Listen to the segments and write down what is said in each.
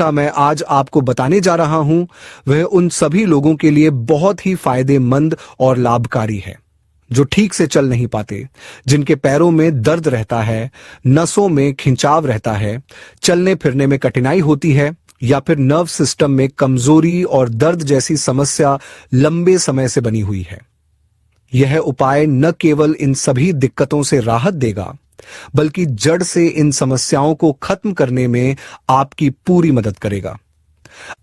जिसका मैं आज आपको बताने जा रहा हूं, वह उन सभी लोगों के लिए बहुत ही फायदेमंद और लाभकारी है जो ठीक से चल नहीं पाते, जिनके पैरों में दर्द रहता है, नसों में खिंचाव रहता है, चलने फिरने में कठिनाई होती है या फिर नर्व सिस्टम में कमजोरी और दर्द जैसी समस्या लंबे समय से बनी हुई है। यह उपाय न केवल इन सभी दिक्कतों से राहत देगा, बल्कि जड़ से इन समस्याओं को खत्म करने में आपकी पूरी मदद करेगा।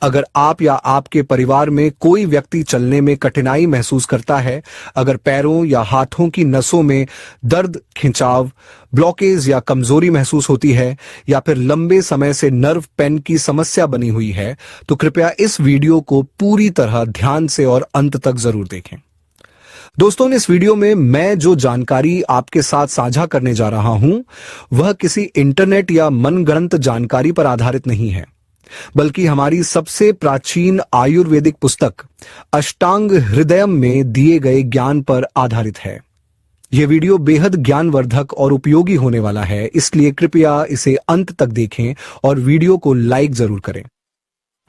अगर आप या आपके परिवार में कोई व्यक्ति चलने में कठिनाई महसूस करता है, अगर पैरों या हाथों की नसों में दर्द, खिंचाव, ब्लॉकेज या कमजोरी महसूस होती है, या फिर लंबे समय से नर्व पेन की समस्या बनी हुई है, तो कृपया इस वीडियो को पूरी तरह ध्यान से और अंत तक जरूर देखें। दोस्तों, इस वीडियो में मैं जो जानकारी आपके साथ साझा करने जा रहा हूं, वह किसी इंटरनेट या मनगढ़ंत जानकारी पर आधारित नहीं है, बल्कि हमारी सबसे प्राचीन आयुर्वेदिक पुस्तक अष्टांग हृदयम में दिए गए ज्ञान पर आधारित है। यह वीडियो बेहद ज्ञानवर्धक और उपयोगी होने वाला है, इसलिए कृपया इसे अंत तक देखें और वीडियो को लाइक जरूर करें।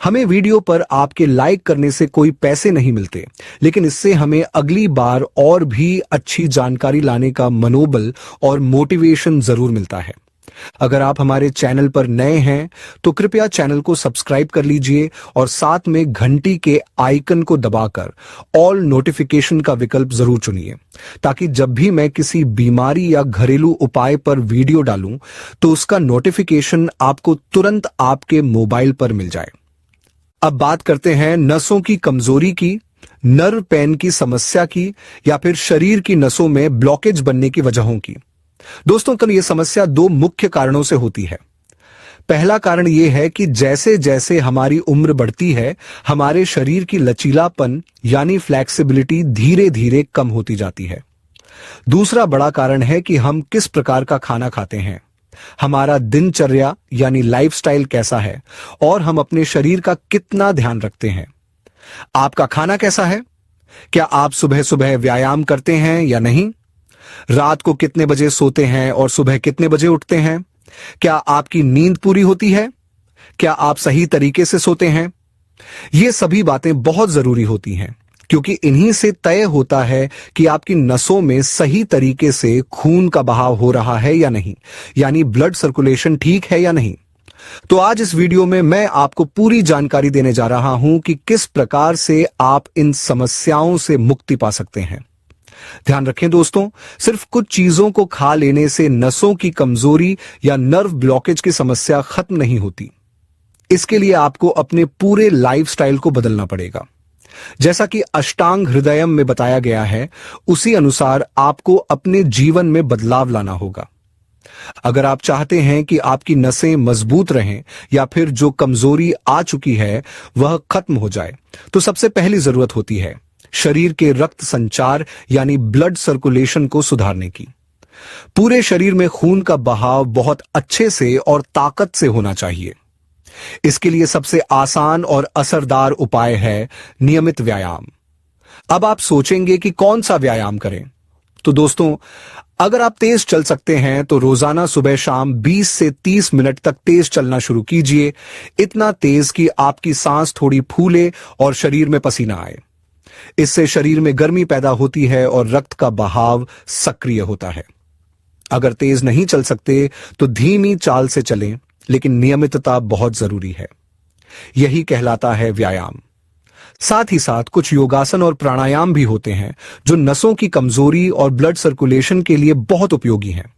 हमें वीडियो पर आपके लाइक करने से कोई पैसे नहीं मिलते, लेकिन इससे हमें अगली बार और भी अच्छी जानकारी लाने का मनोबल और मोटिवेशन जरूर मिलता है। अगर आप हमारे चैनल पर नए हैं तो कृपया चैनल को सब्सक्राइब कर लीजिए और साथ में घंटी के आइकन को दबाकर ऑल नोटिफिकेशन का विकल्प जरूर चुनिए, ताकि जब भी मैं किसी बीमारी या घरेलू उपाय पर वीडियो डालूं तो उसका नोटिफिकेशन आपको तुरंत आपके मोबाइल पर मिल जाए। अब बात करते हैं नसों की कमजोरी की, नर्व पेन की समस्या की, या फिर शरीर की नसों में ब्लॉकेज बनने की वजहों की। दोस्तों, यह समस्या दो मुख्य कारणों से होती है। पहला कारण यह है कि जैसे जैसे हमारी उम्र बढ़ती है, हमारे शरीर की लचीलापन यानी फ्लेक्सिबिलिटी धीरे धीरे कम होती जाती है। दूसरा बड़ा कारण है कि हम किस प्रकार का खाना खाते हैं, हमारा दिनचर्या यानी लाइफस्टाइल कैसा है, और हम अपने शरीर का कितना ध्यान रखते हैं। आपका खाना कैसा है? क्या आप सुबह सुबह व्यायाम करते हैं या नहीं? रात को कितने बजे सोते हैं और सुबह कितने बजे उठते हैं? क्या आपकी नींद पूरी होती है? क्या आप सही तरीके से सोते हैं? ये सभी बातें बहुत जरूरी होती हैं, क्योंकि इन्हीं से तय होता है कि आपकी नसों में सही तरीके से खून का बहाव हो रहा है या नहीं, यानी ब्लड सर्कुलेशन ठीक है या नहीं। तो आज इस वीडियो में मैं आपको पूरी जानकारी देने जा रहा हूं कि किस प्रकार से आप इन समस्याओं से मुक्ति पा सकते हैं। ध्यान रखें दोस्तों, सिर्फ कुछ चीजों को खा लेने से नसों की कमजोरी या नर्व ब्लॉकेज की समस्या खत्म नहीं होती। इसके लिए आपको अपने पूरे लाइफस्टाइल को बदलना पड़ेगा। जैसा कि अष्टांग हृदयम में बताया गया है, उसी अनुसार आपको अपने जीवन में बदलाव लाना होगा। अगर आप चाहते हैं कि आपकी नसें मजबूत रहें या फिर जो कमजोरी आ चुकी है वह खत्म हो जाए, तो सबसे पहली जरूरत होती है शरीर के रक्त संचार यानी ब्लड सर्कुलेशन को सुधारने की। पूरे शरीर में खून का बहाव बहुत अच्छे से और ताकत से होना चाहिए। इसके लिए सबसे आसान और असरदार उपाय है नियमित व्यायाम। अब आप सोचेंगे कि कौन सा व्यायाम करें? तो दोस्तों, अगर आप तेज चल सकते हैं तो रोजाना सुबह शाम 20 से 30 मिनट तक तेज चलना शुरू कीजिए, इतना तेज कि आपकी सांस थोड़ी फूले और शरीर में पसीना आए। इससे शरीर में गर्मी पैदा होती है और रक्त का बहाव सक्रिय होता है। अगर तेज नहीं चल सकते तो धीमी चाल से चलें, लेकिन नियमितता बहुत जरूरी है। यही कहलाता है व्यायाम। साथ ही साथ कुछ योगासन और प्राणायाम भी होते हैं जो नसों की कमजोरी और ब्लड सर्कुलेशन के लिए बहुत उपयोगी हैं।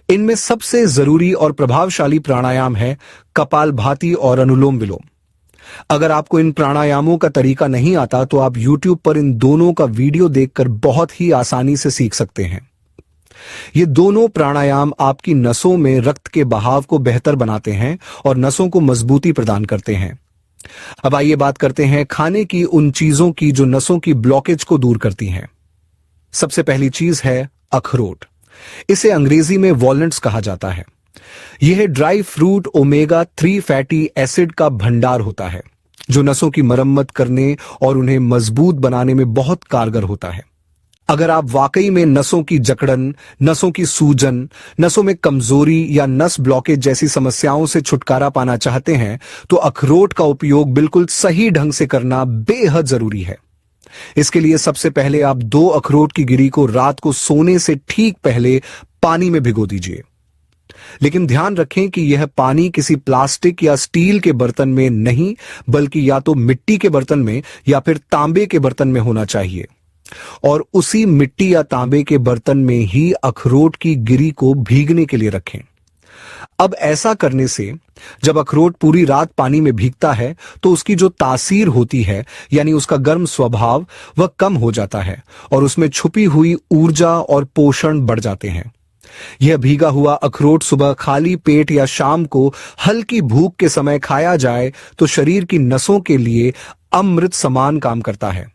इनमें सबसे जरूरी और प्रभावशाली प्राणायाम है कपालभाति और अनुलोम विलोम। अगर आपको इन प्राणायामों का तरीका नहीं आता तो आप YouTube पर इन दोनों का वीडियो देखकर बहुत ही आसानी से सीख सकते हैं। ये दोनों प्राणायाम आपकी नसों में रक्त के बहाव को बेहतर बनाते हैं और नसों को मजबूती प्रदान करते हैं। अब आइए बात करते हैं खाने की उन चीजों की जो नसों की ब्लॉकेज को दूर करती हैं। सबसे पहली चीज है अखरोट। इसे अंग्रेजी में वॉलनट्स कहा जाता है। यह dry fruit omega 3 fatty acid का भंडार होता है, जो नसों की मरम्मत करने और उन्हें मजबूत बनाने में बहुत कारगर होता है। अगर आप वाकई में नसों की जकड़न, नसों की सूजन, नसों में कमजोरी या नस ब्लॉकेज जैसी समस्याओं से छुटकारा पाना चाहते हैं, तो अखरोट का उपयोग बिल्कुल सही ढंग से करना बेहद जरूरी है। इसके लिए सबसे पहले आप 2 अखरोट की गिरी को रात को सोने से ठीक पहले पानी में भिगो दीजिए। लेकिन ध्यान रखें कि यह पानी किसी प्लास्टिक या स्टील के बर्तन में नहीं, बल्कि या तो मिट्टी के बर्तन में या फिर तांबे के बर्तन में होना चाहिए, और उसी मिट्टी या तांबे के बर्तन में ही अखरोट की गिरी को भीगने के लिए रखें। अब ऐसा करने से जब अखरोट पूरी रात पानी में भीगता है तो उसकी जो तासीर होती है, यानी उसका गर्म स्वभाव, वह कम हो जाता है और उसमें छुपी हुई ऊर्जा और पोषण बढ़ जाते हैं। यह भीगा हुआ अखरोट सुबह खाली पेट या शाम को हल्की भूख के समय खाया जाए तो शरीर की नसों के लिए अमृत समान काम करता है।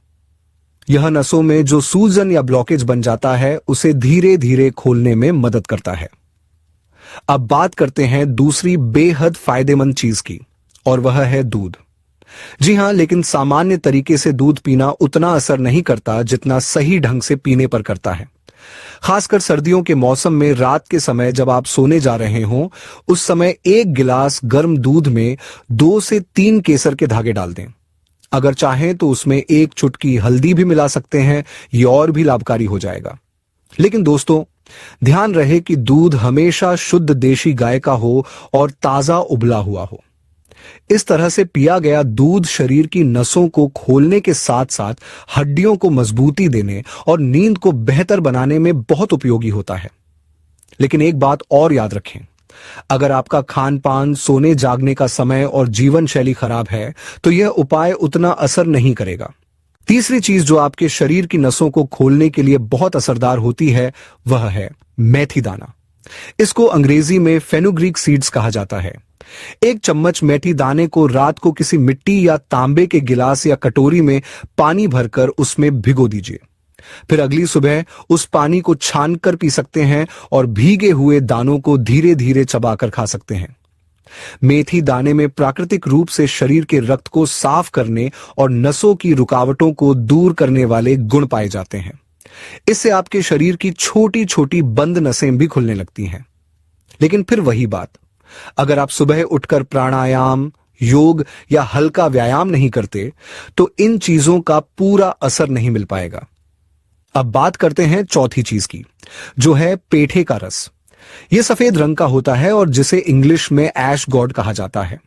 यह नसों में जो सूजन या ब्लॉकेज बन जाता है उसे धीरे धीरे खोलने में मदद करता है। अब बात करते हैं दूसरी बेहद फायदेमंद चीज की, और वह है दूध। जी हां, लेकिन सामान्य तरीके से दूध पीना उतना असर नहीं करता जितना सही ढंग से पीने पर करता है। खासकर सर्दियों के मौसम में रात के समय जब आप सोने जा रहे हों, उस समय 1 गिलास गर्म दूध में 2 से 3 केसर के धागे डाल दें। अगर चाहें तो उसमें 1 चुटकी हल्दी भी मिला सकते हैं, ये और भी लाभकारी हो जाएगा। लेकिन दोस्तों, ध्यान रहे कि दूध हमेशा शुद्ध देशी गाय का हो और ताजा उबला हुआ हो। इस तरह से पिया गया दूध शरीर की नसों को खोलने के साथ साथ हड्डियों को मजबूती देने और नींद को बेहतर बनाने में बहुत उपयोगी होता है। लेकिन एक बात और याद रखें, अगर आपका खान पान, सोने जागने का समय और जीवन शैली खराब है तो यह उपाय उतना असर नहीं करेगा। तीसरी चीज जो आपके शरीर की नसों को खोलने के लिए बहुत असरदार होती है वह है मेथी दाना। इसको अंग्रेजी में फेनुग्रीक सीड्स कहा जाता है। 1 चम्मच मेथी दाने को रात को किसी मिट्टी या तांबे के गिलास या कटोरी में पानी भरकर उसमें भिगो दीजिए। फिर अगली सुबह उस पानी को छानकर पी सकते हैं और भीगे हुए दानों को धीरे धीरे चबाकर खा सकते हैं। मेथी दाने में प्राकृतिक रूप से शरीर के रक्त को साफ करने और नसों की रुकावटों को दूर करने वाले गुण पाए जाते हैं। इससे आपके शरीर की छोटी छोटी बंद नसें भी खुलने लगती हैं। लेकिन फिर वही बात, अगर आप सुबह उठकर प्राणायाम, योग या हल्का व्यायाम नहीं करते तो इन चीजों का पूरा असर नहीं मिल पाएगा। अब बात करते हैं चौथी चीज की, जो है पेठे का रस। यह सफेद रंग का होता है और जिसे इंग्लिश में ऐश गॉड कहा जाता है।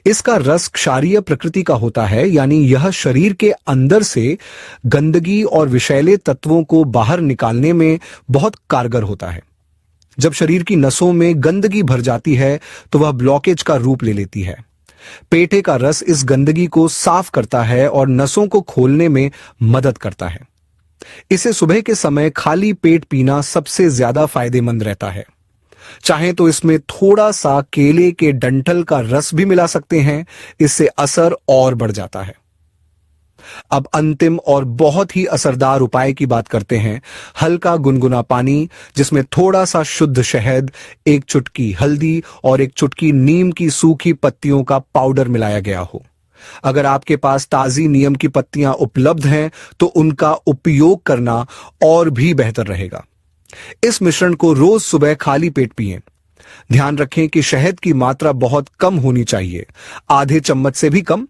इसका रस क्षारीय प्रकृति का होता है, यानी यह शरीर के अंदर से गंदगी और विषैले तत्वों को बाहर निकालने में बहुत कारगर होता है। जब शरीर की नसों में गंदगी भर जाती है तो वह ब्लॉकेज का रूप ले लेती है। पेठे का रस इस गंदगी को साफ करता है और नसों को खोलने में मदद करता है। इसे सुबह के समय खाली पेट पीना सबसे ज्यादा फायदेमंद रहता है। चाहे तो इसमें थोड़ा सा केले के डंठल का रस भी मिला सकते हैं, इससे असर और बढ़ जाता है। अब अंतिम और बहुत ही असरदार उपाय की बात करते हैं। हल्का गुनगुना पानी जिसमें थोड़ा सा शुद्ध शहद, 1 चुटकी हल्दी और 1 चुटकी नीम की सूखी पत्तियों का पाउडर मिलाया गया हो। अगर आपके पास ताजी नीम की पत्तियां उपलब्ध हैं तो उनका उपयोग करना और भी बेहतर रहेगा। इस मिश्रण को रोज सुबह खाली पेट पिएं। ध्यान रखें कि शहद की मात्रा बहुत कम होनी चाहिए, आधे चम्मच से भी कम।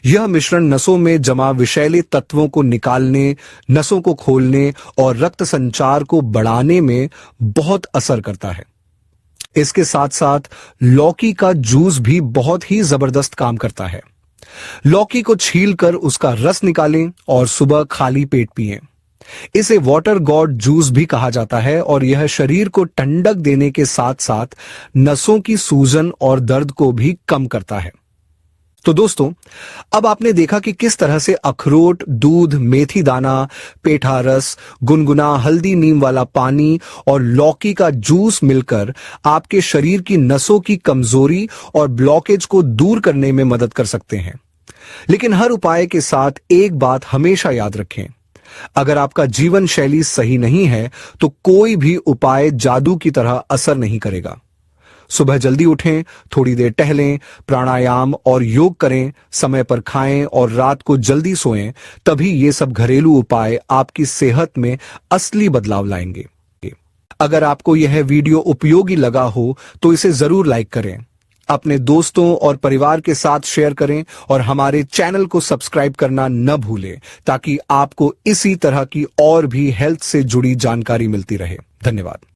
यह मिश्रण नसों में जमा विषैले तत्वों को निकालने, नसों को खोलने और रक्त संचार को बढ़ाने में बहुत असर करता है। इसके साथ साथ लौकी का जूस भी बहुत ही जबरदस्त काम करता है। लौकी को छीलकर उसका रस निकालें और सुबह खाली पेट पिएं। इसे वाटर गॉड जूस भी कहा जाता है और यह शरीर को ठंडक देने के साथ साथ नसों की सूजन और दर्द को भी कम करता है। तो दोस्तों, अब आपने देखा कि किस तरह से अखरोट, दूध, मेथी दाना, पेठा रस, गुनगुना हल्दी नीम वाला पानी और लौकी का जूस मिलकर आपके शरीर की नसों की कमजोरी और ब्लॉकेज को दूर करने में मदद कर सकते हैं। लेकिन हर उपाय के साथ एक बात हमेशा याद रखें, अगर आपका जीवन शैली सही नहीं है तो कोई भी उपाय जादू की तरह असर नहीं करेगा। सुबह जल्दी उठें, थोड़ी देर टहलें, प्राणायाम और योग करें, समय पर खाएं और रात को जल्दी सोएं। तभी ये सब घरेलू उपाय आपकी सेहत में असली बदलाव लाएंगे। अगर आपको यह वीडियो उपयोगी लगा हो तो इसे जरूर लाइक करें, अपने दोस्तों और परिवार के साथ शेयर करें और हमारे चैनल को सब्सक्राइब करना न भूलें ताकि आपको इसी तरह की और भी हेल्थ से जुड़ी जानकारी मिलती रहे। धन्यवाद।